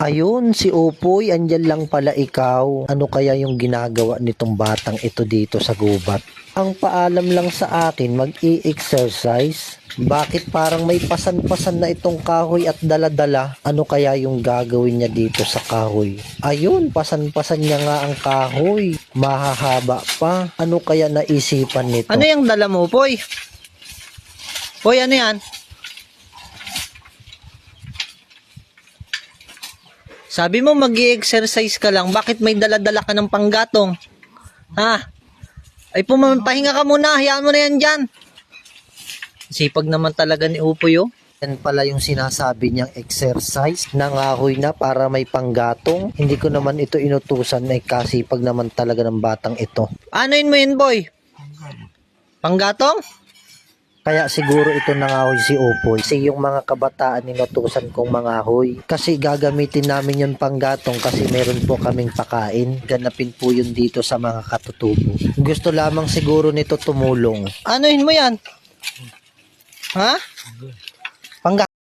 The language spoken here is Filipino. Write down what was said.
Ayun, si Upoy, andyan lang pala ikaw. Ano kaya yung ginagawa nitong batang ito dito sa gubat? Ang paalam lang sa akin, mag-i-exercise. Bakit parang may pasan-pasan na itong kahoy at dala-dala? Ano kaya yung gagawin niya dito sa kahoy? Ayun, pasan-pasan niya nga ang kahoy. Mahahaba pa. Ano kaya naisipan nito? Ano yung dala mo, Poy? Poy, ano yan? Sabi mo mag-i-exercise ka lang, bakit may dala-dala ka ng panggatong? Ha? Ay pahinga ka muna, hayaan mo na yan dyan. Sipag naman talaga ni Upoy, oh. Yan pala yung sinasabi niyang exercise. Nangahoy na para may panggatong. Hindi ko naman ito inutusan, ay kasipag naman talaga ng batang ito. Ano yun mo yun, boy? Panggatong? Kaya siguro ito nangahoy si Upoy. Kasi yung mga kabataan inutusan kong mangahoy. Kasi gagamitin namin yung panggatong kasi meron po kaming pakain. Ganapin po yun dito sa mga katutubo. Gusto lamang siguro nito tumulong. Ano yun mo yan? Ha?